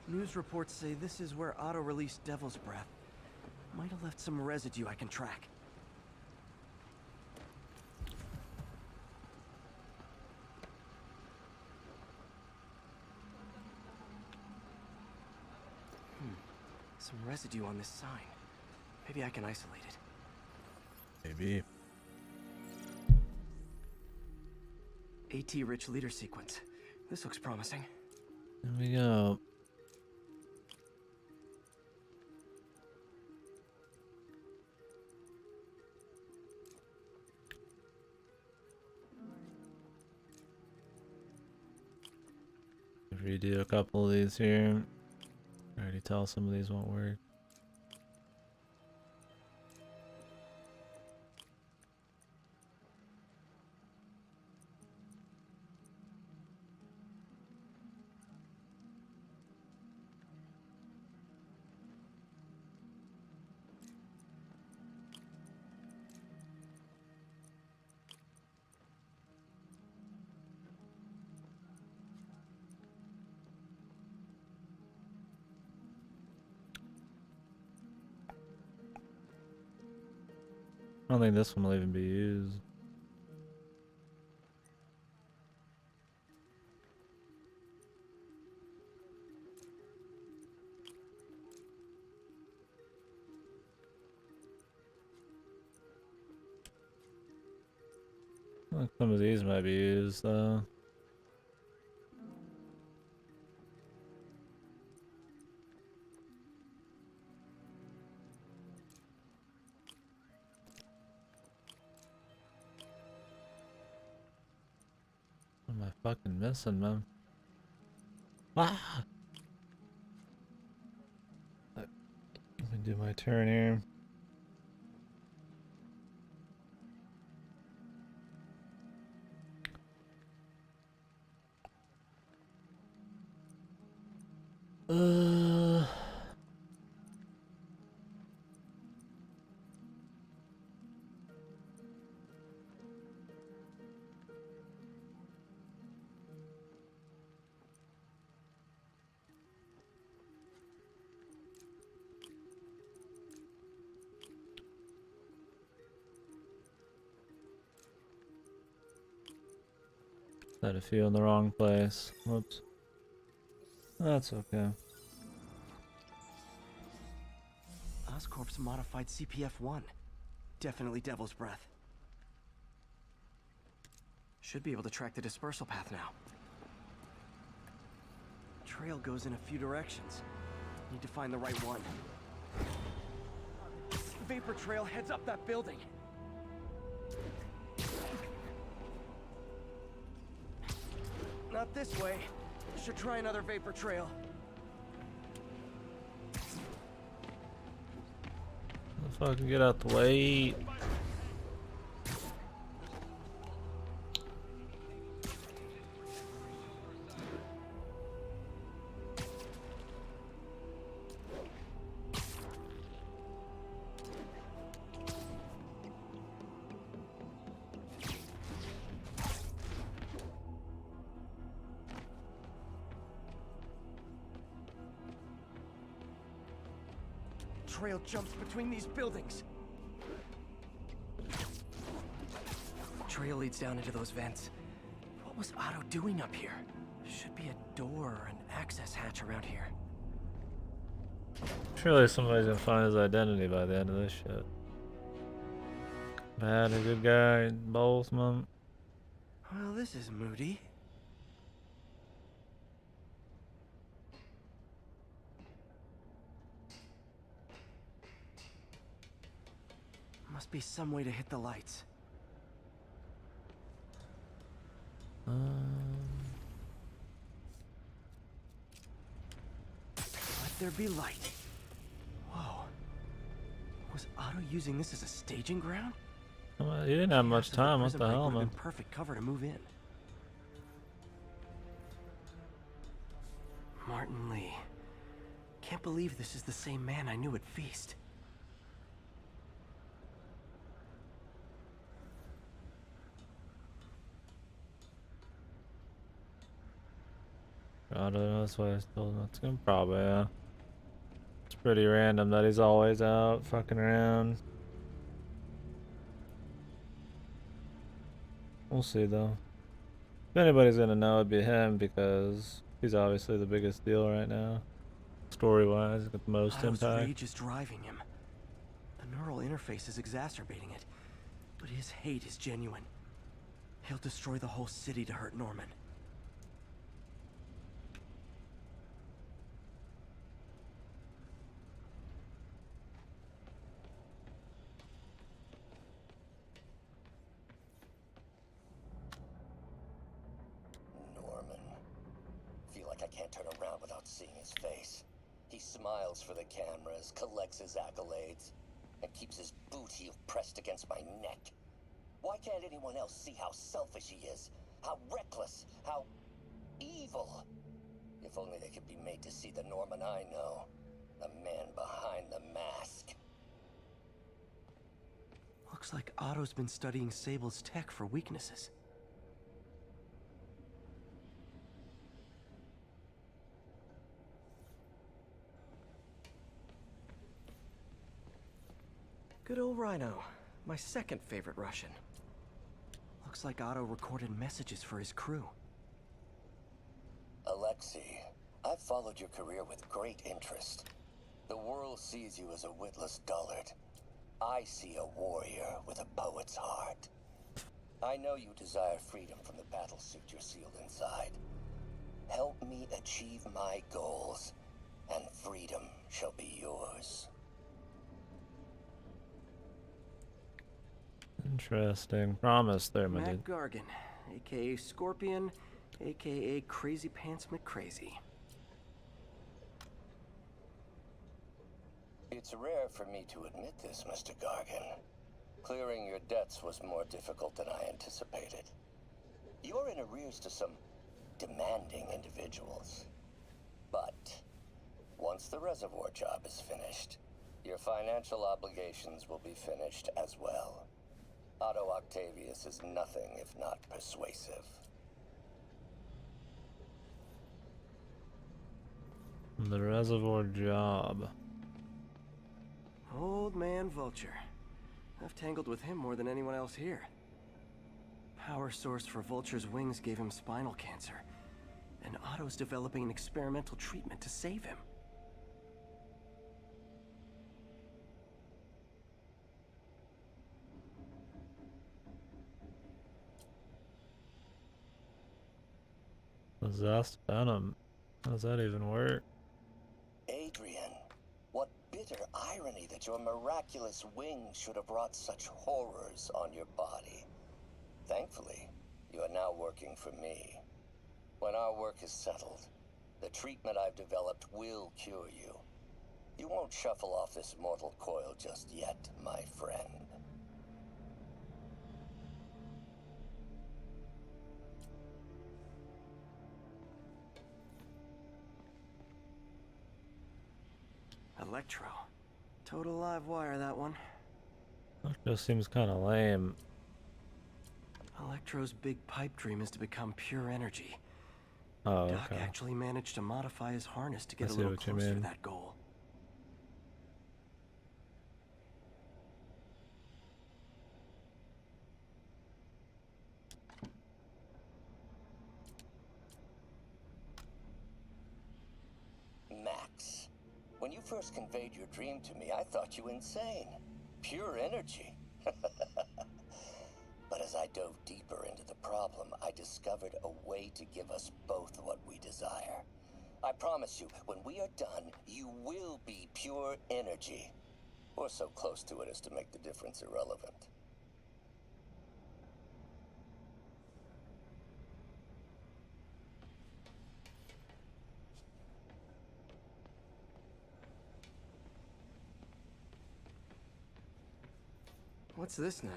News reports say this is where Otto released Devil's Breath. Might have left some residue I can track. Some residue on this sign. Maybe I can isolate it. Maybe. AT-rich leader sequence. This looks promising. There we go. Redo a couple of these here. I already tell some of these won't work. I don't think this one will even be used. I think some of these might be used though. What am I fucking missing, man? Ah! Let me do my turn here. Uh... Had a few in the wrong place. Whoops. That's okay. Oscorp's modified CPF-1. Definitely Devil's Breath. Should be able to track the dispersal path now. Trail goes in a few directions. Need to find the right one. Vapor trail heads up that building. Not this way. Should try another vapor trail. Fucking get out the way. Trail jumps between these buildings. Trail leads down into those vents. What was Otto doing up here? Should be a door or an access hatch around here. Surely somebody's gonna find his identity by the end of this shit. Bad or good guy, both, man. Well, this is moody. Must be some way to hit the lights. Let there be light. Whoa. Was Otto using this as a staging ground? Well, you didn't have much time. What the hell, man? Perfect cover to move in. Martin Lee. Can't believe this is the same man I knew at Feast. I don't know, that's why I told him that's gonna probably, yeah. It's pretty random that he's always out fucking around. We'll see though. If anybody's gonna know, it'd be him because he's obviously the biggest deal right now. Story-wise, got the most Otto's impact. rage is driving him. The neural interface is exacerbating it, but his hate is genuine. He'll destroy the whole city to hurt Norman. Norman. Feel like I can't turn around without seeing his face. He smiles for the cameras, collects his accolades, and keeps his boot heel pressed against my neck. Why can't anyone else see how selfish he is? How reckless? How evil? If only they could be made to see the Norman I know. The man behind the mask. Looks like Otto's been studying Sable's tech for weaknesses. Good old Rhino, my second favorite Russian. Looks like Otto recorded messages for his crew. Alexei, I've followed your career with great interest. The world sees you as a witless dullard. I see a warrior with a poet's heart. I know you desire freedom from the battlesuit you're sealed inside. Help me achieve my goals, and freedom shall be yours. Interesting. Promise there, my Matt dude. Gargan, aka Scorpion, aka Crazy Pants McCrazy. It's rare for me to admit this, Mr. Gargan. Clearing your debts was more difficult than I anticipated. You're in arrears to some demanding individuals. But once the reservoir job is finished, your financial obligations will be finished as well. Otto Octavius is nothing if not persuasive. The reservoir job. Old man Vulture. I've tangled with him more than anyone else here. Power source for Vulture's wings gave him spinal cancer, and Otto's developing an experimental treatment to save him. Possessed venom. How does that even work? Adrian, what bitter irony that your miraculous wings should have brought such horrors on your body. Thankfully, you are now working for me. When our work is settled, the treatment I've developed will cure you. You won't shuffle off this mortal coil just yet, my friend. Electro. Total live wire, that one. That just seems kind of lame. Electro's big pipe dream is to become pure energy. Oh, Doc okay. actually managed to modify his harness to get I a see little what you closer to mean. that goal. Max, when you first conveyed your dream to me, I thought you insane. Pure energy. But as I dove deeper into the problem, I discovered a way to give us both what we desire. I promise you, when we are done, you will be pure energy. Or so close to it as to make the difference irrelevant. What's this now?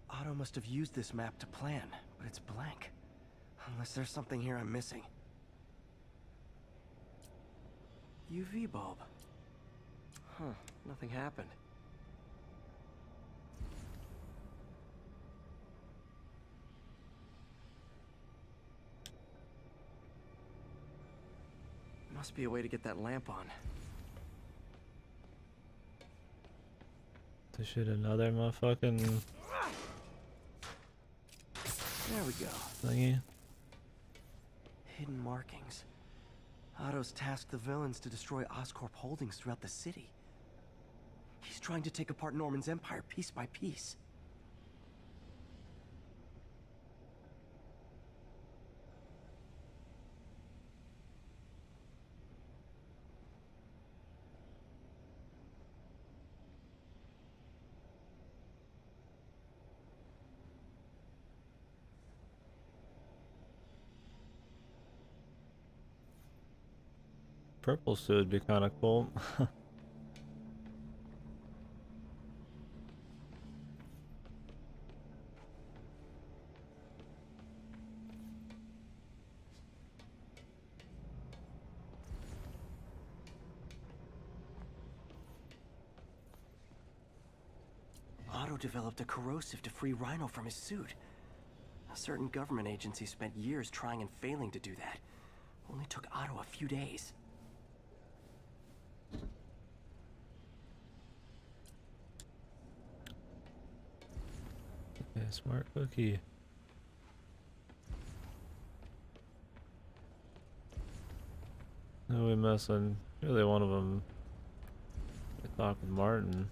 Otto must have used this map to plan, but it's blank. Unless there's something here I'm missing. UV bulb. Huh, nothing happened. Must be a way to get that lamp on. To shoot another motherfucking There we go. thingy. Hidden markings. Otto's tasked the villains to destroy Oscorp holdings throughout the city. He's trying to take apart Norman's empire piece by piece. Purple suit would be kind of cool. Otto developed a corrosive to free Rhino from his suit. A certain government agency spent years trying and failing to do that. Only took Otto a few days. Yeah, smart cookie. No, we missing. Really, one of them. I talked with Martin.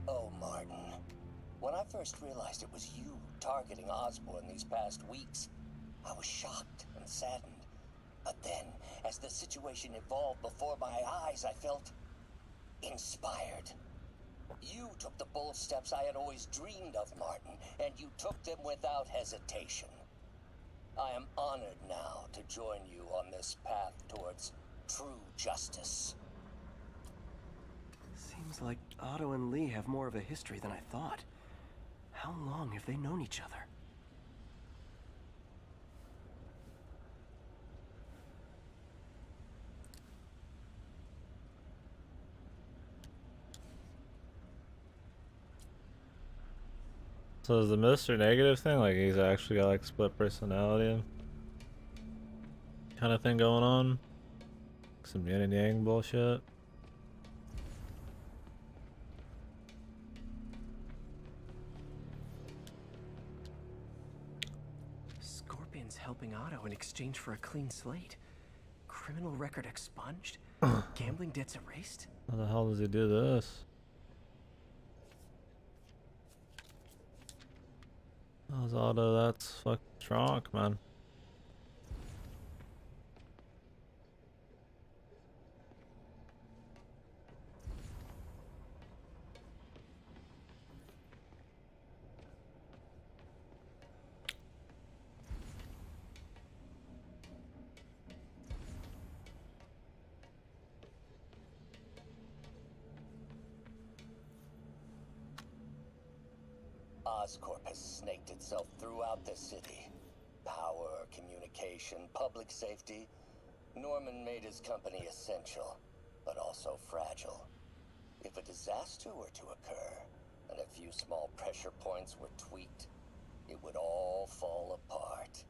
Oh, Martin. When I first realized it was you targeting Osborn these past weeks, I was shocked and saddened. But then, as the situation evolved before my eyes, I felt inspired. You took the bold steps I had always dreamed of, Martin, and you took them without hesitation. I am honored now to join you on this path towards true justice. Seems like Otto and Lee have more of a history than I thought. How long have they known each other? So is the Mr. Negative thing like he's actually got like split personality kind of thing going on? Some yin and yang bullshit. Scorpion's helping Otto in exchange for a clean slate. Criminal record expunged? Gambling debts erased? How the hell does he do this? How's Otto? That's fucking strong, man. Oscorp has snaked itself throughout the city. Power, communication, public safety. Norman made his company essential, but also fragile. If a disaster were to occur, and a few small pressure points were tweaked, it would all fall apart.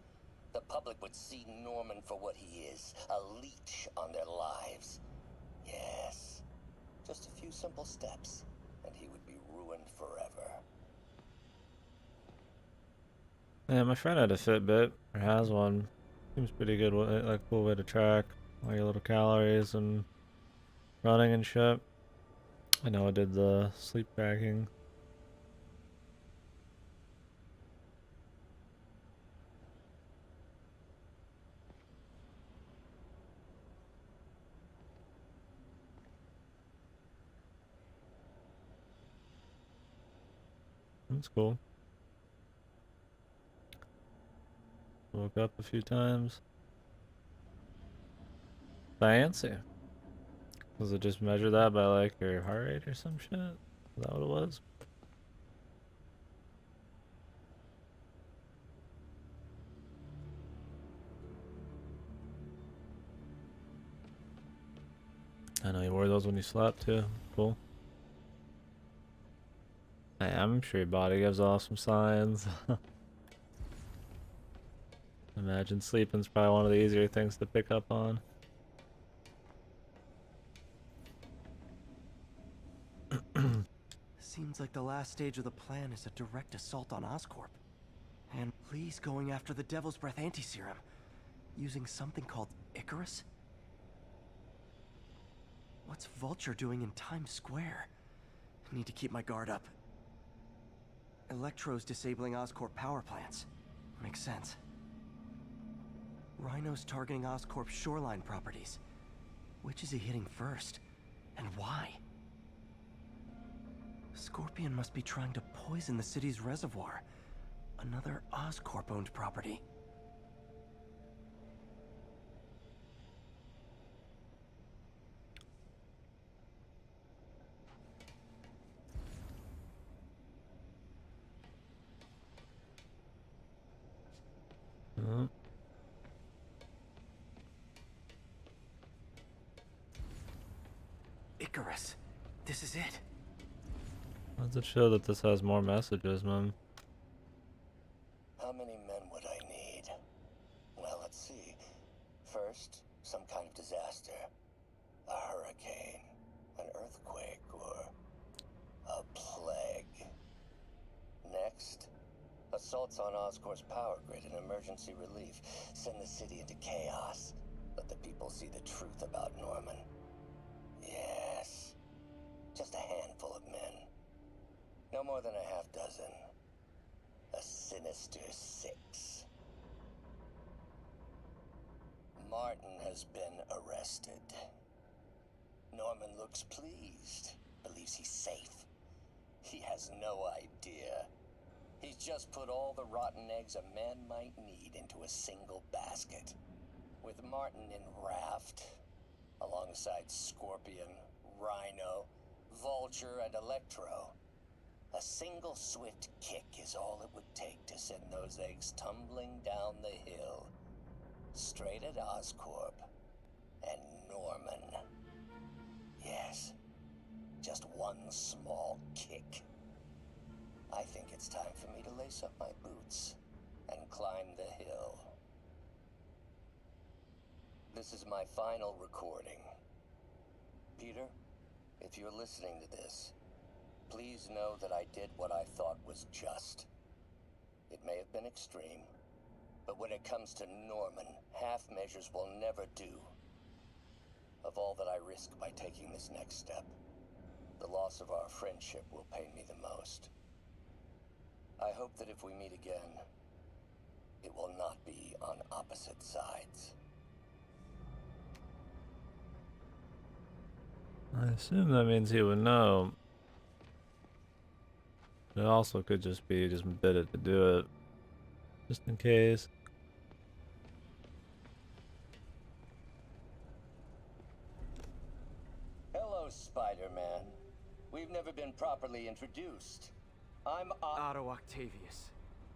The public would see Norman for what he is, a leech on their lives. Yes, just a few simple steps, and he would be ruined forever. Yeah, my friend had a Fitbit, or has one. Seems pretty good, like cool way to track all your little calories and running and shit. I know I did the sleep tracking. That's cool. Woke up a few times. Fancy. Does it just measure that by like your heart rate or some shit? Is that what it was? I know you wore those when you slept too. Cool. I'm sure your body gives off some signs. Imagine sleeping's probably one of the easier things to pick up on. Seems like the last stage of the plan is a direct assault on Oscorp. And Lee's going after the Devil's Breath anti-serum, using something called Icarus? What's Vulture doing in Times Square? I need to keep my guard up. Electro's disabling Oscorp power plants. Makes sense. Rhino's targeting Oscorp's shoreline properties. Which is he hitting first? And why? Scorpion must be trying to poison the city's reservoir. Another Oscorp-owned property. Icarus. This is it. How does it show that this has more messages, man? How many men would I need? Well, let's see. First, some kind of disaster. A hurricane, an earthquake, or a plague. Next, assaults on Oscorp's power grid and emergency relief. Send the city into chaos. Let the people see the truth about Norman. Yes. Just a handful of men. No more than a half dozen. A sinister 6. Martin has been arrested. Norman looks pleased. Believes he's safe. He has no idea. He's just put all the rotten eggs a man might need into a single basket. With Martin in raft, alongside Scorpion, Rhino, Vulture, and Electro. A single swift kick is all it would take to send those eggs tumbling down the hill. Straight at Oscorp and Norman. Yes, just one small kick. I think it's time for me to lace up my boots and climb the hill. This is my final recording. Peter, if you're listening to this, please know that I did what I thought was just. It may have been extreme, but when it comes to Norman, half measures will never do. Of all that I risk by taking this next step, the loss of our friendship will pain me the most. I hope that if we meet again, it will not be on opposite sides. I assume that means he would know. It also could just be just bid it to do it. Just in case. Hello, Spider-Man. We've never been properly introduced. I'm Otto Octavius.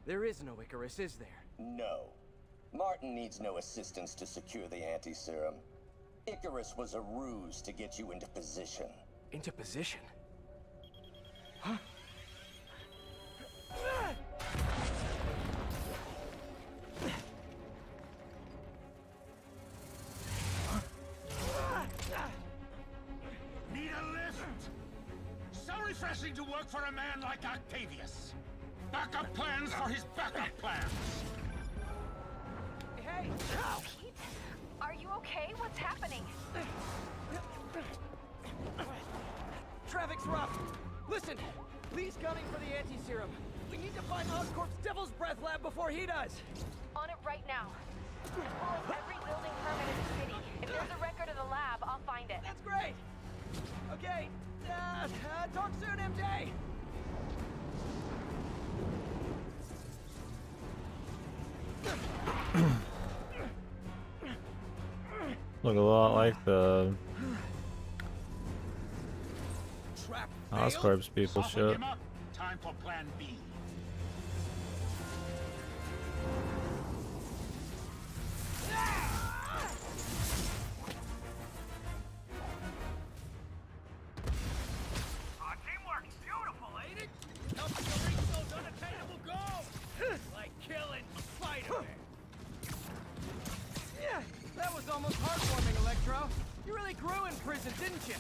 There is no Icarus, is there? No. Martin needs no assistance to secure the anti-serum. Icarus was a ruse to get you into position. Into position? Huh? Need a lift? So refreshing to work for a man like Octavius. Backup plans for his backup plans. Hey! Pete, are you okay? What's happening? Traffic's rough. Listen, Lee's coming for the anti-serum. We need to find Oscorp's Devil's Breath lab before he does. On it right now. As well as every building permit in the city. If there's a record of the lab, I'll find it. That's great. Okay, talk soon, MJ. Look a lot like the Oscorp's people Soften shit. him up. Time for plan B. Teamwork's beautiful, ain't it? Helps to reach those unattainable goals, like killing Spiderman. That was almost heartwarming, Electro. You really grew in prison, didn't you?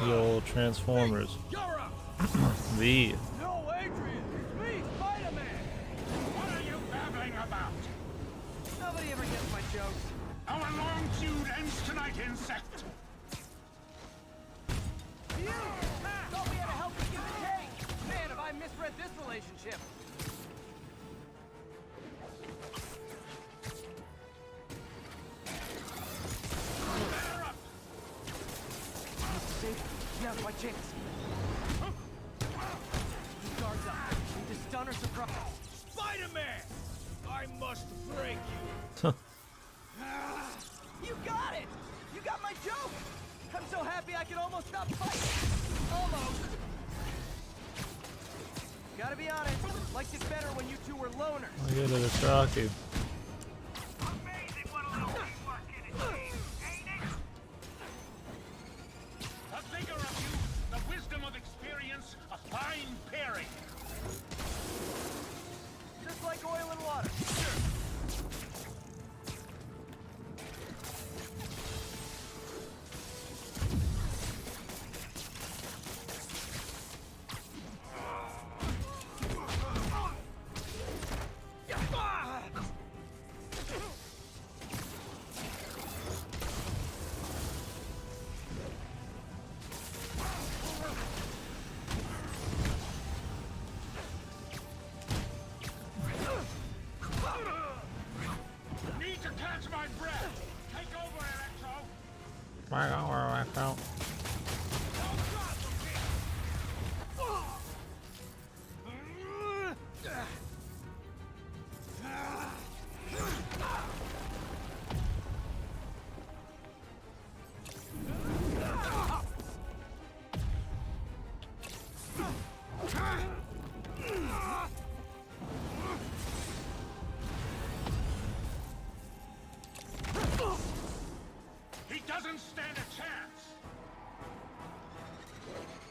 The old Transformers. You're up! The. No, Adrian! It's me, Spiderman! What are you babbling about? Nobody ever gets my jokes. Our long feud ends tonight, insect. You! Thought we had a healthy give and take! Man, have I misread this relationship! Batter up. Now's my chance. Keep guards up. Need to stun or surprise. Spider-Man! I must break you. You got it! You got my joke! I'm so happy I can almost stop fighting. Almost. Gotta be honest, liked it better when you two were loners. I get it, it's Rocky. Amazing what a little teamwork can achieve, ain't it? The vigor of youth, the wisdom of experience, a fine pairing. Just like oil and water. Need to catch my breath. Take over, Electro. He doesn't stand a chance.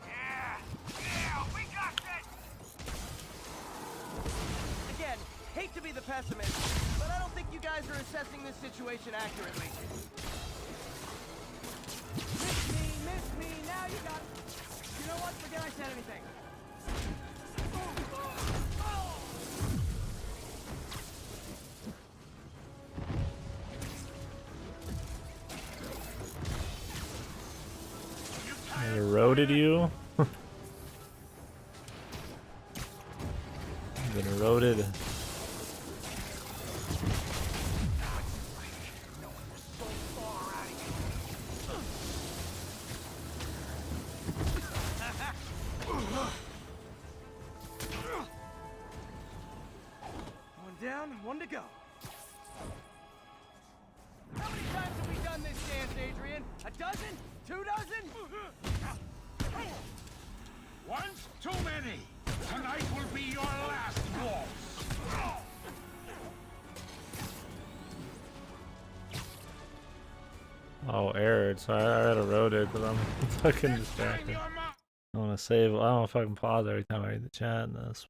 Yeah, we got this! Again, hate to be the pessimist, but I don't think you guys are assessing this situation accurately. Miss me, now you got it. You know what? Forget I said anything. I eroded you? I've been eroded. One down, one to go. How many times have we done this dance, Adrian? A dozen? 2 dozen? Once too many. Tonight will be your last waltz. Oh, errored. So I got eroded because I'm fucking Next time distracted. you're mine. I want to save. I don't know if I can pause every time I read the chat in this.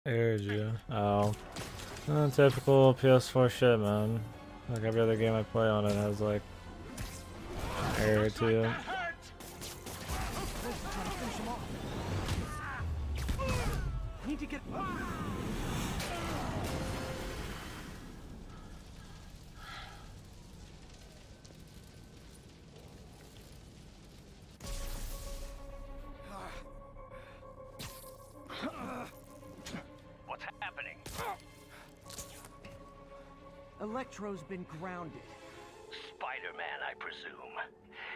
Errored you. Oh. Typical PS4 shit, man. Like every other game I play on it has like error Looks to like it. that hurt. Trying to finish him off. Need to get... What's happening? Electro's been grounded. Spider-Man, I presume.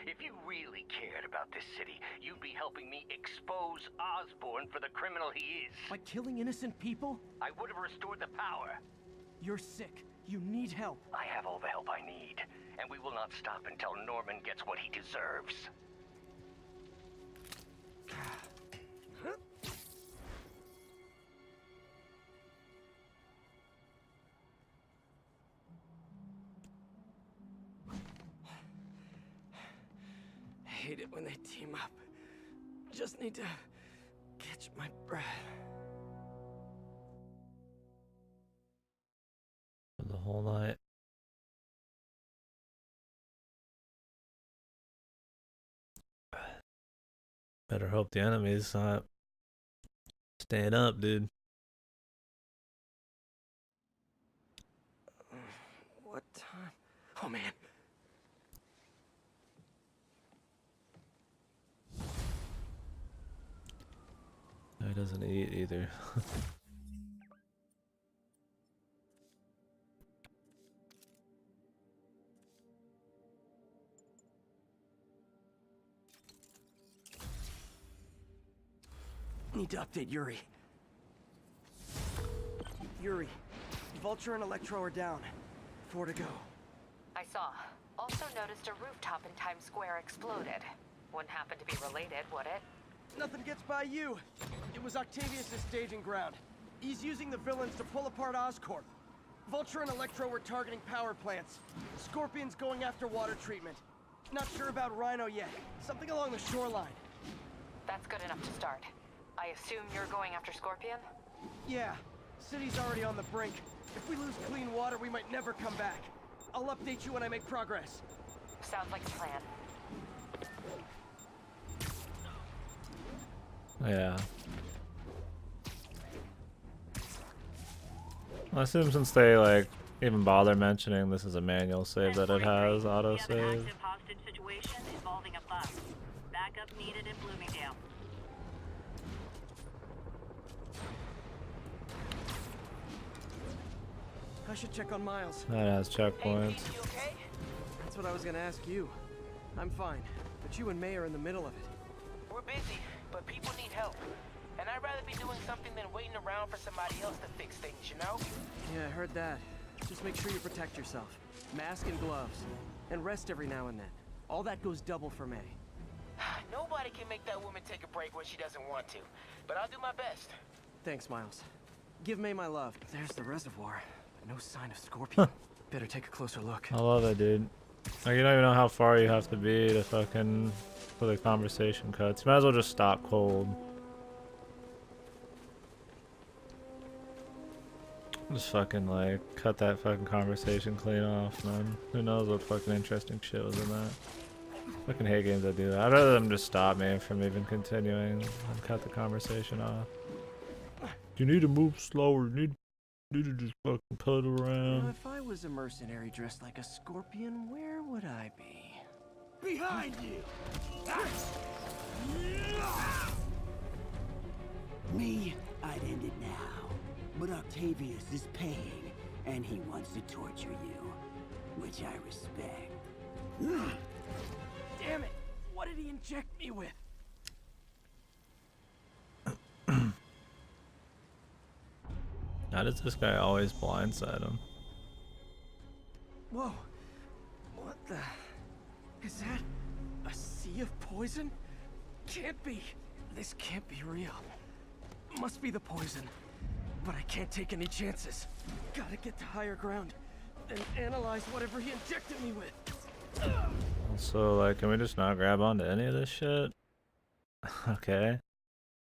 If you really cared about this city, you'd be helping me expose Osborn for the criminal he is. By killing innocent people? I would have restored the power. You're sick. You need help. I have all the help I need, and we will not stop until Norman gets what he deserves. hate it when they team up. Just need to catch my breath. For the whole night. Better hope the enemy's not staying up, dude. What time? Oh man. No, he doesn't eat either. Need to update Yuri. Yuri, Vulture and Electro are down. 4 to go. I saw. Also noticed a rooftop in Times Square exploded. Wouldn't happen to be related, would it? Nothing gets by you. It was Octavius' staging ground. He's using the villains to pull apart Oscorp. Vulture and Electro were targeting power plants. Scorpion's going after water treatment. Not sure about Rhino yet. Something along the shoreline. That's good enough to start. I assume you're going after Scorpion? Yeah. City's already on the brink. If we lose clean water, we might never come back. I'll update you when I make progress. Sounds like a plan. Yeah. I assume since they like even bother mentioning this is a manual save that it has auto We have an save. active hostage situation involving a bus. Backup needed in Bloomingdale. I should check on Miles. That has checkpoints. You okay? That's what I was gonna ask you. I'm fine, but you and May are in the middle of it. We're busy, but people need help. And I'd rather be doing something than waiting around for somebody else to fix things, you know? Yeah, I heard that. Just make sure you protect yourself. Mask and gloves. And rest every now and then. All that goes double for May. Nobody can make that woman take a break when she doesn't want to. But I'll do my best. Thanks, Miles. Give May my love. There's the reservoir. But no sign of Scorpion. Better take a closer look. I love it, dude. Like, you don't even know how far you have to be to fucking for the conversation cuts. You might as well just stop cold. Just fucking like cut that fucking conversation clean off, man. Who knows what fucking interesting shit was in that. Fucking hate games that do that. I'd rather them just stop me from even continuing and cut the conversation off. You need to move slower. You need to just fucking put around. If I was a mercenary dressed like a scorpion, where would I be? Behind you! Me, I'd end it now. But Octavius is paying, and he wants to torture you, which I respect. Damn it! What did he inject me with? How does this guy always blindside him? Whoa! What the... Is that a sea of poison? Can't be. This can't be real. Must be the poison. But I can't take any chances. Gotta get to higher ground and analyze whatever he injected me with. Also, like, can we just not grab onto any of this shit? Okay.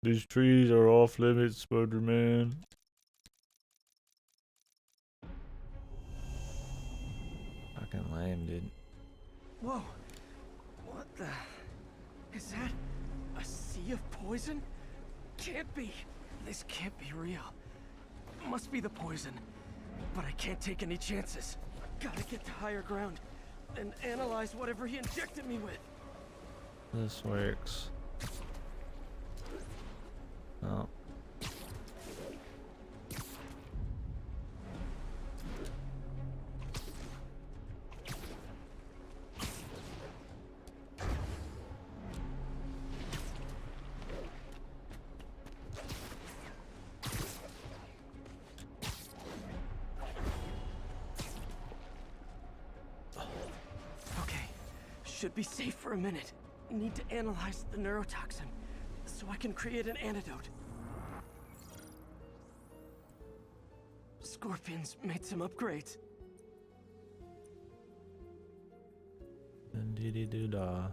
These trees are off limits, Spiderman. Fucking lame, dude. Whoa! What the... Is that a sea of poison? Can't be. This can't be real. Must be the poison. But I can't take any chances. Gotta get to higher ground and analyze whatever he injected me with. This works. Oh. Should be safe for a minute. Need to analyze the neurotoxin so I can create an antidote. Scorpion's made some upgrades. Indeedy doo dah.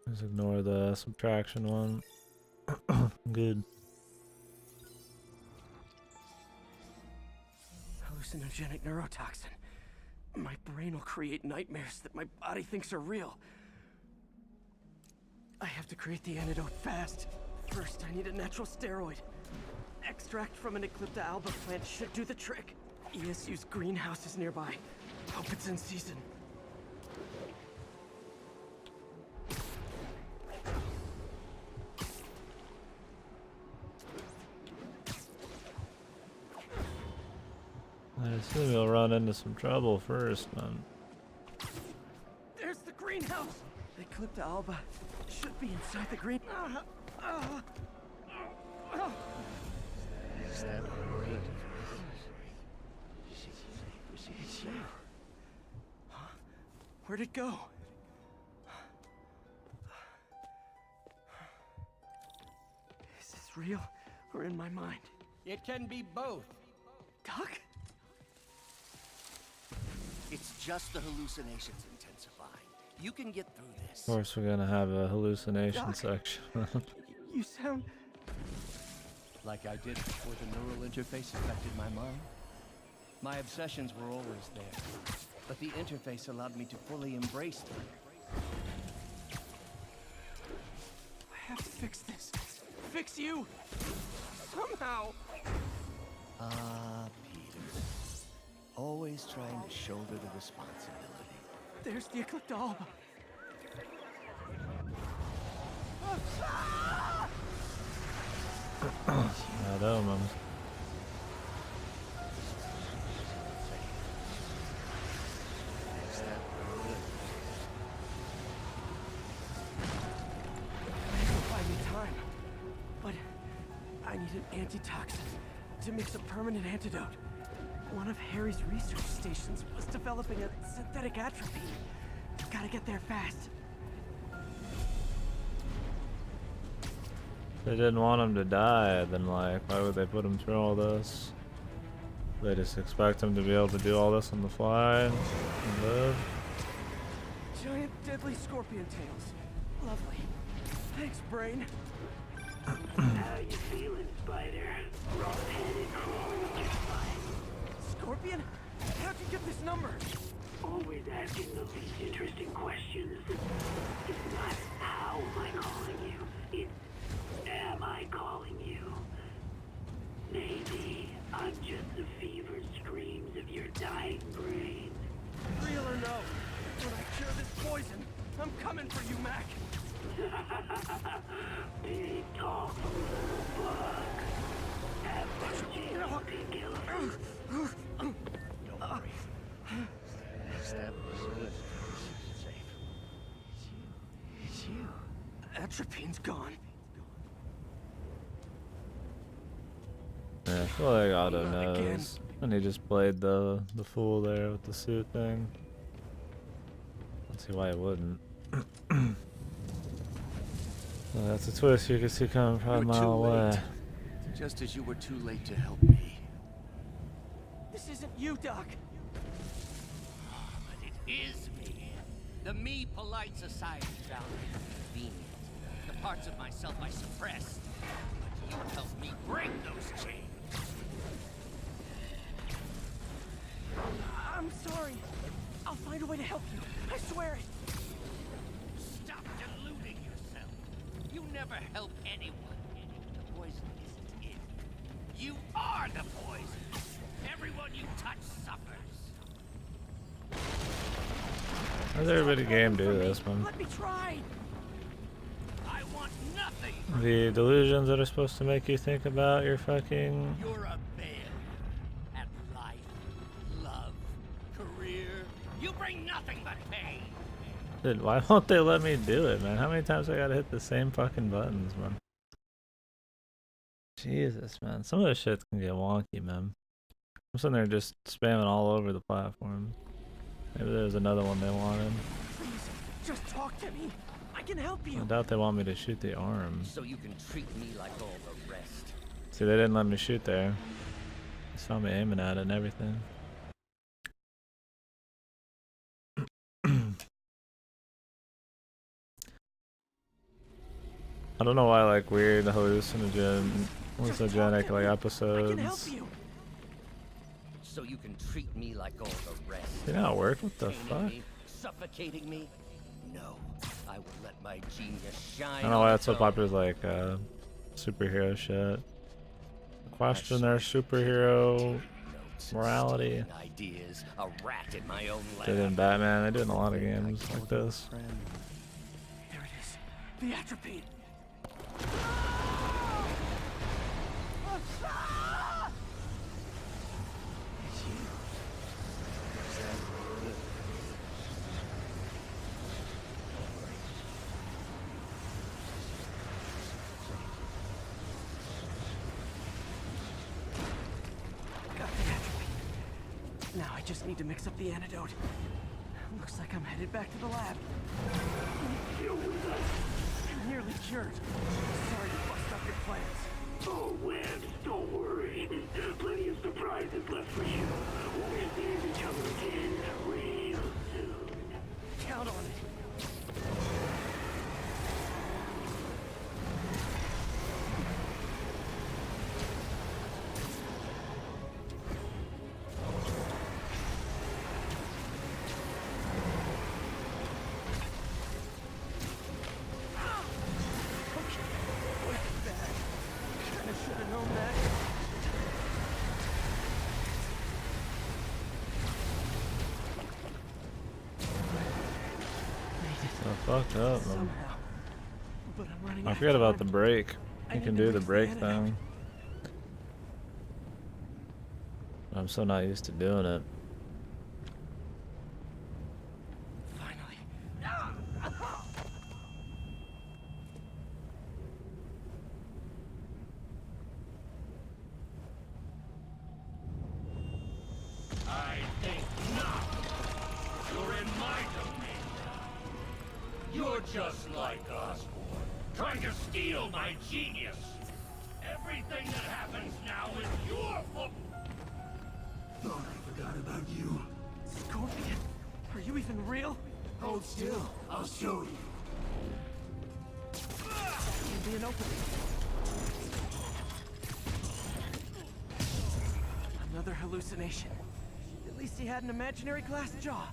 Just ignore the subtraction one. Good. Hallucinogenic neurotoxin. My brain will create nightmares that my body thinks are real. I have to create the antidote fast. First, I need a natural steroid. Extract from an Eclipta alba plant should do the trick. ESU's greenhouse is nearby. Hope it's in season. I assume you'll run into some trouble first, man. There's the greenhouse! Eclipta alba should be inside the green... Is that right? It's you. Huh? Where'd it go? Is this real or in my mind? It can be both. Doc? It's just the hallucinations intensifying. You can get through this. Of course, we're gonna have a hallucination Doc. section. You sound... Like I did before the neural interface affected my mind. My obsessions were always there, but the interface allowed me to fully embrace them. I have to fix this. Fix you! Somehow! Ah, Peter. Always trying to shoulder the responsibility. There's the Eclipta alba. I know, man. Is that right? It'll buy me time. But I need an antitoxin to mix a permanent antidote. One of Harry's research stations was developing a synthetic atropine. Gotta get there fast. If they didn't want him to die, then like, why would they put him through all this? They just expect him to be able to do all this on the fly and live. Giant deadly scorpion tails. Lovely. Thanks, brain. How you feeling, Spider? Wrong-headed, crawling just fine. Scorpion? How'd you get this number? Always asking the least interesting questions. It's not how am I calling you, it's am I calling you? Maybe I'm just the fevered screams of your dying brain. Real or no? When I cure this poison, I'm coming for you, Mac. Big talk, little bug. Have fun, KDkill. Don't worry. Step good. Safe. It's you. Atropine's gone. Yeah, I feel like Otto Not again. knows. And he just played the fool there with the suit thing. Let's see why he wouldn't. Well, that's a twist you can see coming probably a You're too mile away. late. Just as you were too late to help me. This isn't you, Doc. But it is me. The me polite society found convenient. The parts of myself I suppressed. But you helped me break those chains. I'm sorry. I'll find a way to help you. I swear it. Stop deluding yourself. You never help anyone. The poison isn't in you. You are the poison. Everyone you touch suffers. How's everybody game do this, man? Let me try. I want nothing. The delusions that are supposed to make you think about your fucking... You're a failure at life, love, career. You bring nothing but pain. Dude, why won't they let me do it, man? How many times I gotta hit the same fucking buttons, man? Jesus, man. Some of this shit can get wonky, man. I'm sitting there just spamming all over the platform. Maybe there's another one they wanted. Please, just talk to me. I can help I you. doubt they want me to shoot the arm. So you can treat me like all the rest. See, they didn't let me shoot there. They saw me aiming at it and everything. I don't know why like weird hallucinogenic like episodes. So you can treat me like all the rest. Did not work? What the fuck? Me, suffocating me? No. I will let my genius shine. I don't know why that's so popular with like superhero shit. Question their superhero morality. Ideas, a rat in my own lab. Did in Batman, they do in a lot of games like this. There it is. The atropine. Now I just need to mix up the antidote. Looks like I'm headed back to the lab. I'm nearly cured. Sorry to bust up your plans. Oh, Webs, don't worry. Plenty of surprises left for you. We'll see each other again real soon. Count on it. Fucked up. Somehow. But I'm running I forgot about the brake. You can do the brake thing. I'm so not used to doing it. Finally. I think not. You're in my domain. You're just like Osborn, trying to steal my genius. Everything that happens now is your fault. Thought I forgot about you. Scorpion, are you even real? Hold still. I'll show you. Can be an opening. Another hallucination. At least he had an imaginary glass jaw.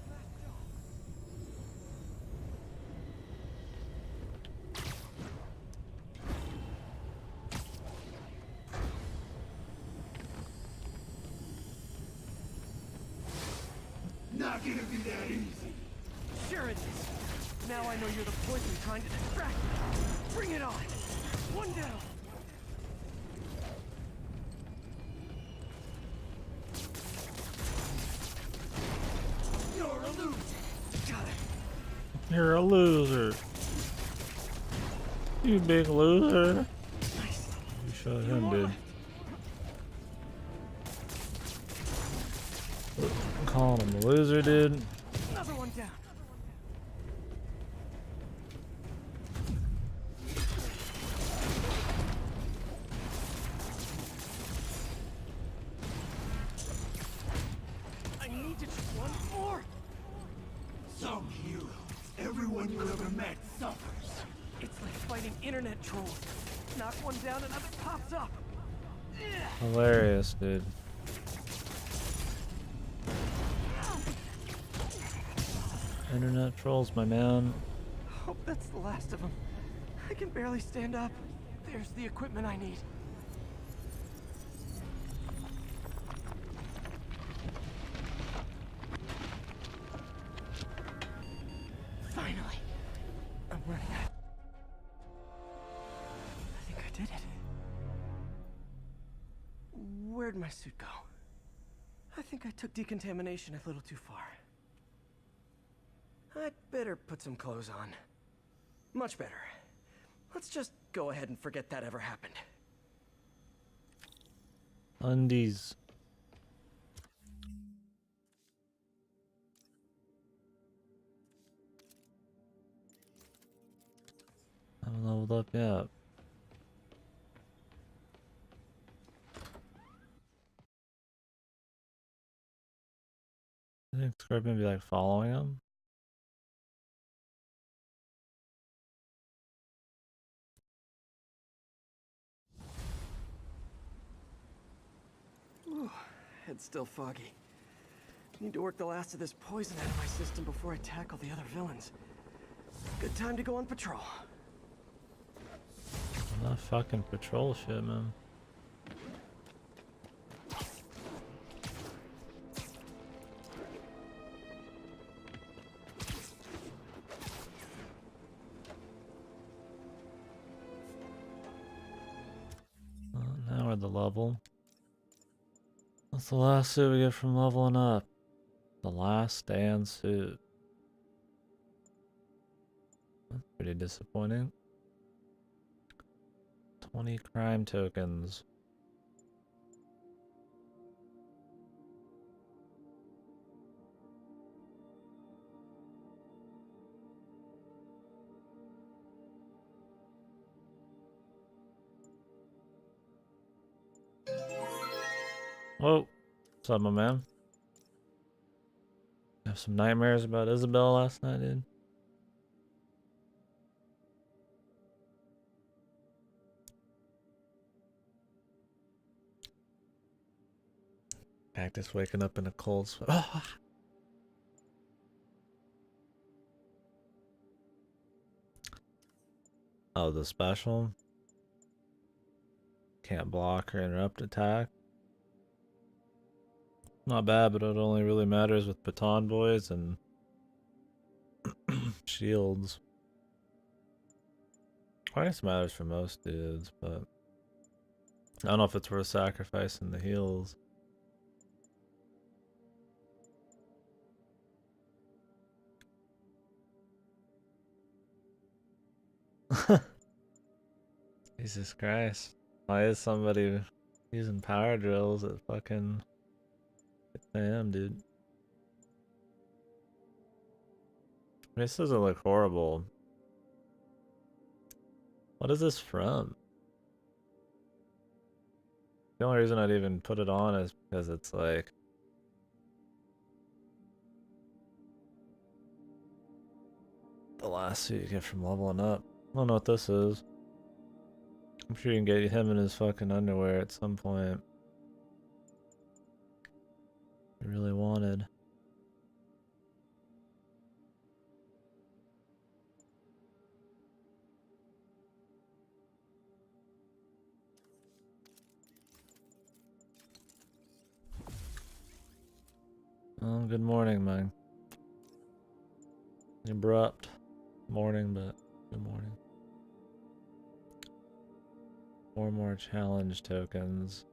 Not gonna be that easy. Sure it is. Now I know you're the poison trying to distract me. Bring it on. One down. You're a loser. Got it. You're a loser. You big loser. Nice. You shot him, dude. Calling him a loser, dude. Another one down. I need to just one more. Some heroes. Everyone you ever met suffers. It's like fighting internet trolls. Knock one down, another pops up. Hilarious, dude. Internet trolls, my man. Hope that's the last of them. I can barely stand up. There's the equipment I need. Finally. I'm running out. I think I did it. Where'd my suit go? I think I took decontamination a little too far. I'd better put some clothes on. Much better. Let's just go ahead and forget that ever happened. Undies. I haven't leveled up yet. I think Scorpion be like following him. head's still foggy. Need to work the last of this poison out of my system before I tackle the other villains. Good time to go on patrol. Not fucking patrol shit, man. Now we're at the level. What's the last suit we get from leveling up? The last stand suit. That's pretty disappointing. 20 crime tokens. Whoa. What's up, my man? Have some nightmares about Isabel last night, dude. Cactus waking up in a cold sweat. Oh. Oh, the special? Can't block or interrupt attack. Not bad, but it only really matters with baton boys and shields. I guess it matters for most dudes, but I don't know if it's worth sacrificing the heals. Jesus Christ. Why is somebody using power drills at fucking 6 AM, dude? This doesn't look horrible. What is this from? The only reason I'd even put it on is because it's like the last suit you get from leveling up. I don't know what this is. I'm sure you can get him in his fucking underwear at some point. If you really wanted. Oh, good morning, man. Abrupt morning, but good morning. 4 more challenge tokens.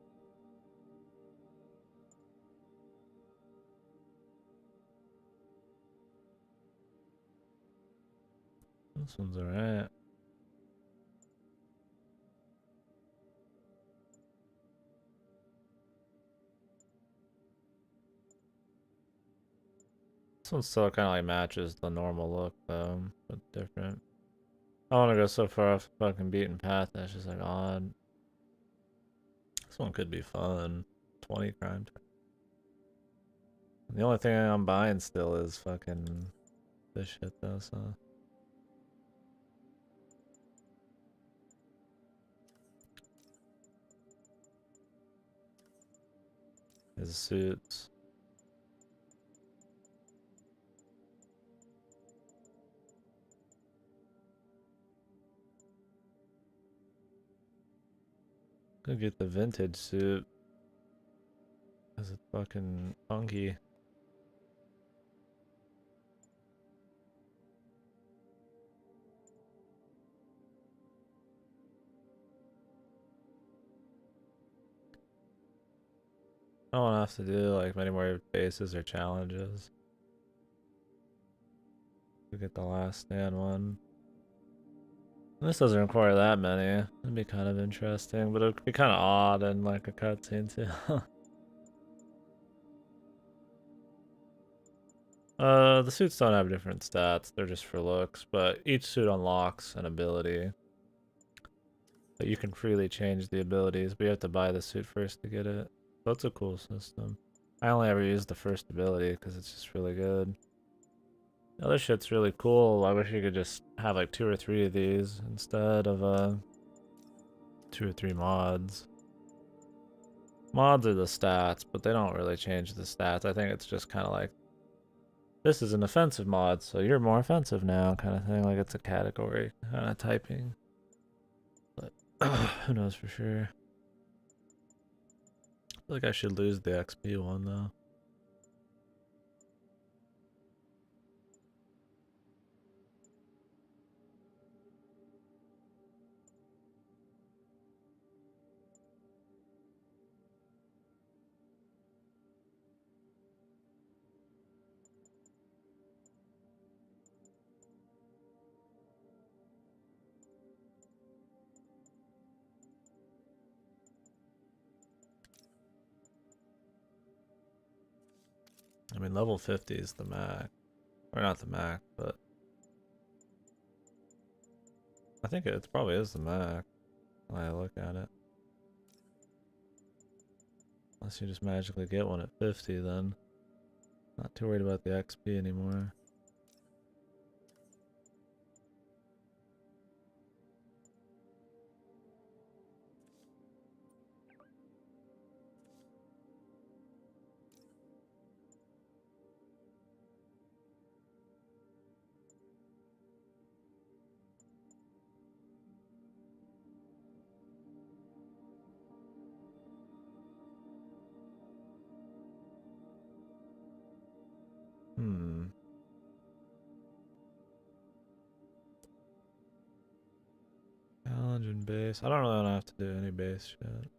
This one's alright. This one still kind of like matches the normal look though, but different. I don't want to go so far off the fucking beaten path that's just like odd. This one could be fun. 20 crime. The only thing I'm buying still is fucking this shit though, so. His suits. Could get the vintage suit. Cause it's fucking funky. I don't have to do like many more bases or challenges. We get the last stand one. This doesn't require that many. It'd be kind of interesting, but it'd be kind of odd in like a cutscene too. The suits don't have different stats. They're just for looks, but each suit unlocks an ability. But you can freely change the abilities, but you have to buy the suit first to get it. That's a cool system. I only ever used the first ability because it's just really good. The other shit's really cool. I wish you could just have like 2 or 3 of these instead of 2 or 3 mods. Mods are the stats, but they don't really change the stats. I think it's just kind of like, this is an offensive mod, so you're more offensive now, kind of thing. Like it's a category kind of typing. But who knows for sure. I feel like I should lose the XP one though. I mean, level 50 is the max. Or not the max, but I think it probably is the max when I look at it. Unless you just magically get one at 50, then not too worried about the XP anymore. Challenge and base. I don't really want to have to do any base shit.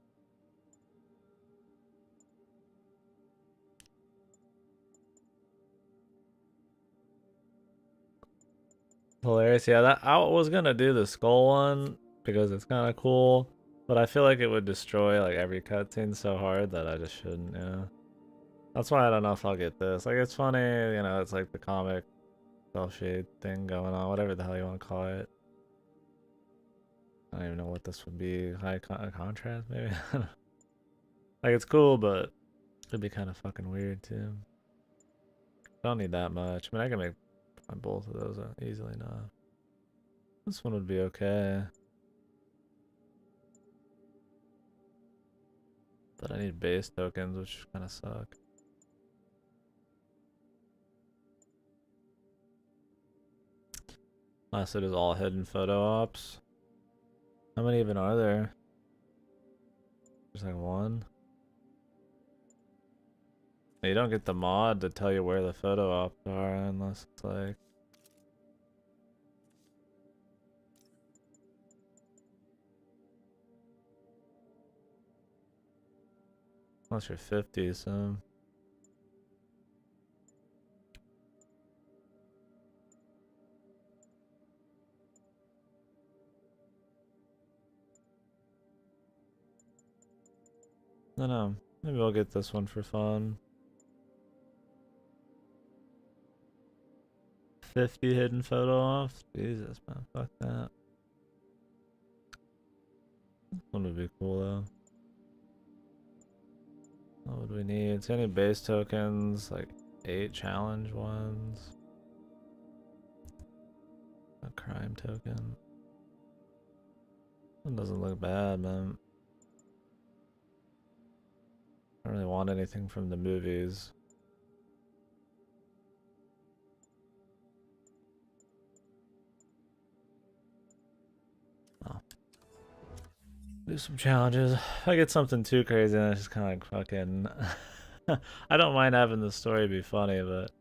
Hilarious. Yeah, that I was gonna do the skull one because it's kind of cool, but I feel like it would destroy like every cutscene so hard that I just shouldn't. Yeah, that's why I don't know if I'll get this. Like, it's funny, you know. It's like the comic self-shade thing going on, whatever the hell you want to call it. I don't even know what this would be. High contrast, maybe. Like, it's cool, but it'd be kind of fucking weird too. Don't need that much. I mean, I can make both of those easily enough. This one would be okay. But I need base tokens, which kind of suck. Unless it is all hidden photo ops. How many even are there? There's like one. You don't get the mod to tell you where the photo ops are unless it's like... Unless you're 50, so... I don't know. Maybe I'll get this one for fun. 50 hidden photo off? Jesus, man. Fuck that. This one would be cool, though. What would we need? So any base tokens? Like 8 challenge ones. A crime token. That doesn't look bad, man. I don't really want anything from the movies. Oh. Do some challenges. If I get something too crazy, then it's just kind of like fucking... I don't mind having the story be funny, but...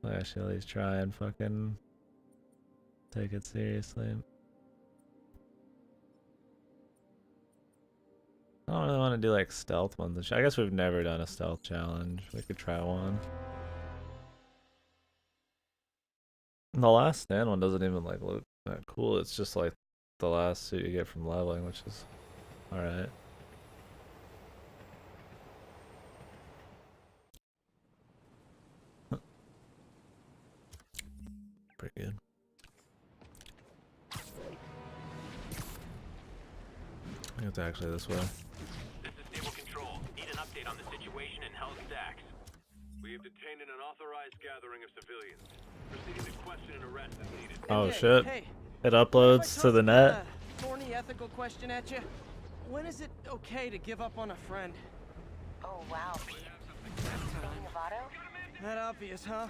I should at least try and fucking... take it seriously. I don't really want to do like stealth ones and shit. I guess we've never done a stealth challenge. We could try one. The last stand one doesn't even like look that cool. It's just like the last suit you get from leveling, which is alright. Pretty good. I think it's actually this way. This is Stable Control. Need an update on the situation in Hell's Stacks. We have detained an unauthorized gathering of civilians. Proceeding to question and arrest as needed. Oh shit. It uploads to the net. Thorny ethical question at you. When is it okay to give up on a friend? Oh, wow, Pete. Thinking of Otto? That obvious, huh?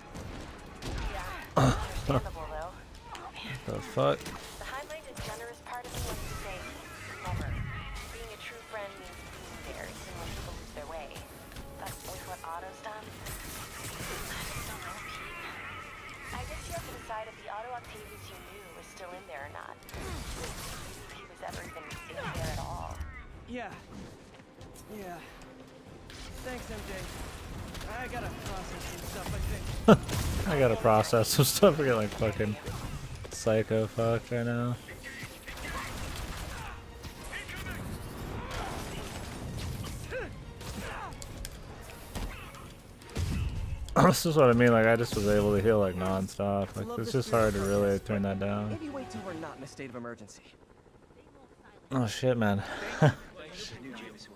Yeah. Understandable, though. The fuck? The high-minded, generous part of me wants to say, never. Being a true friend means being there even when people lose their way. But with what Otto's done, I just don't know, Pete. I guess you have to decide if the Otto Octavius you knew was still in there or not. If he was ever even in there at all. Yeah. Yeah. Thanks, MJ. I gotta process some stuff, I think. I gotta process some stuff. I get like fucking psycho fucked right now. This is what I mean, like I just was able to heal like non-stop. Like it's just hard to really turn that down. Maybe wait till we're not in a state of emergency. Oh shit, man.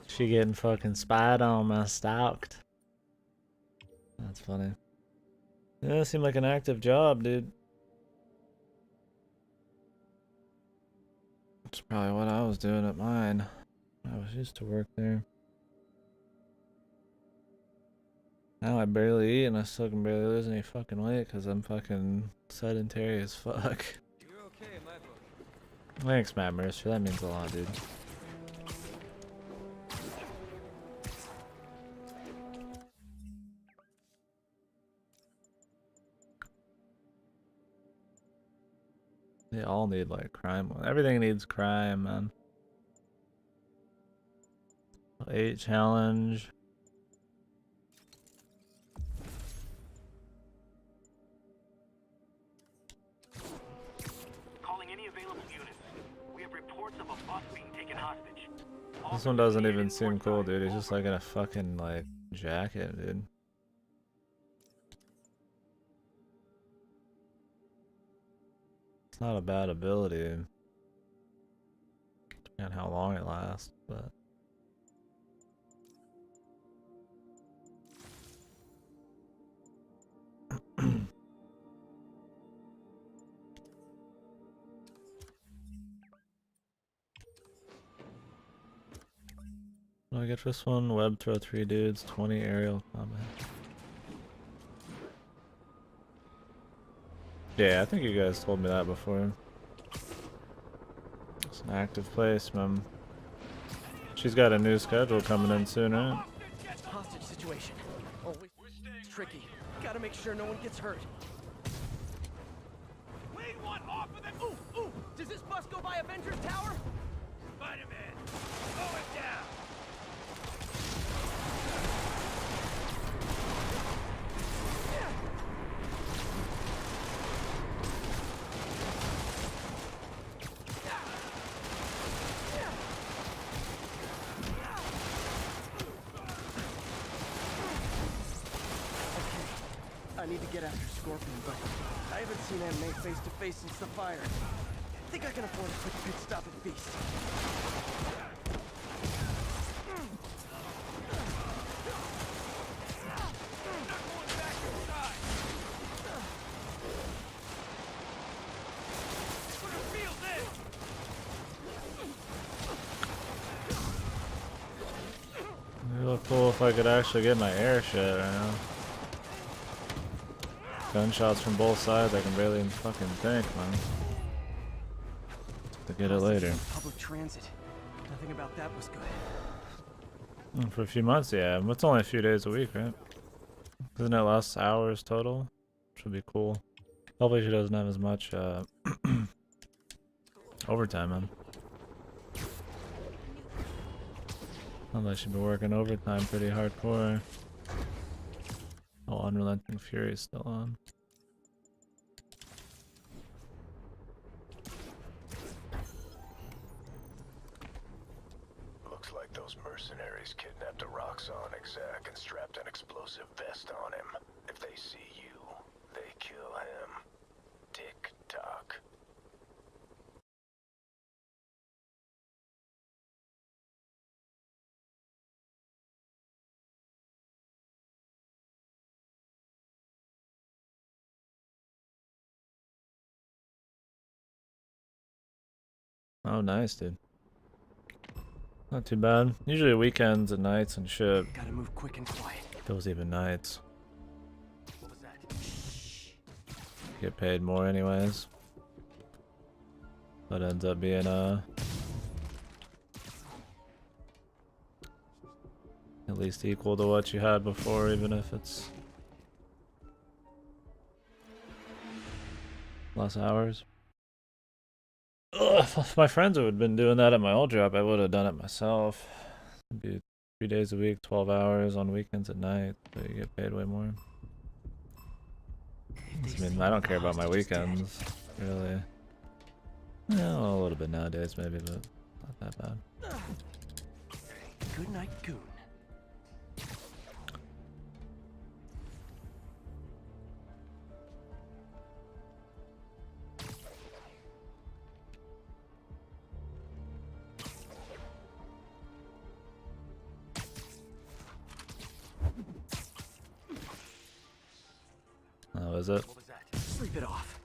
She getting fucking spied on, man, stalked. That's funny. Yeah, it seemed like an active job, dude. That's probably what I was doing at mine. I was used to work there. Now I barely eat and I still can barely lose any fucking weight because I'm fucking sedentary as fuck. You're okay in my book. Thanks, Matt Mercer. That means a lot, dude. They all need like crime. Everything needs crime, man. 8 challenge. Calling any available units. We have reports of a bus being taken hostage. This one doesn't even seem cool, dude. He's just like in a fucking like jacket, dude. It's not a bad ability. Depending on how long it lasts, but what do I get for this one? Web throw 3 dudes, 20 aerial combat. Yeah, I think you guys told me that before. It's an active place, man. She's got a new schedule coming in soon, right? Hostage situation. Always tricky. Gotta make sure no one gets hurt. Lead one off of them. Ooh, ooh. Does this bus go by Avengers Tower? Spider-Man, slow it down. I need to get after Scorpion, but I haven't seen Aunt May face to face since the fire. I think I can afford a quick pit stop at Beast. It'd look cool if I could actually get my air shit right now. Gunshots from both sides, I can barely even fucking think, man. To get it later. Public transit. Nothing about that was good. For a few months, yeah. It's only a few days a week, right? Isn't it less hours total? Should be cool. Hopefully she doesn't have as much overtime, man. Unless she'd be working overtime pretty hardcore. Oh, Unrelenting Fury is still on. Looks like those mercenaries kidnapped a Roxxon exec and strapped an explosive vest on him. If they see you, they kill him. Tick-tock. Oh, nice, dude. Not too bad. Usually weekends and nights and shit. Gotta move quick and quiet. Those even nights. What was that? Get paid more anyways. That ends up being at least equal to what you had before, even if it's less hours. Ugh, if my friends would have been doing that at my old job, I would have done it myself. It'd be 3 days a week, 12 hours on weekends at night, so you get paid way more. I mean, I don't care about my weekends, really. Yeah, well, a little bit nowadays, maybe, but not that bad. Good night, Goon. Oh, is it? What was that? Sleep it off.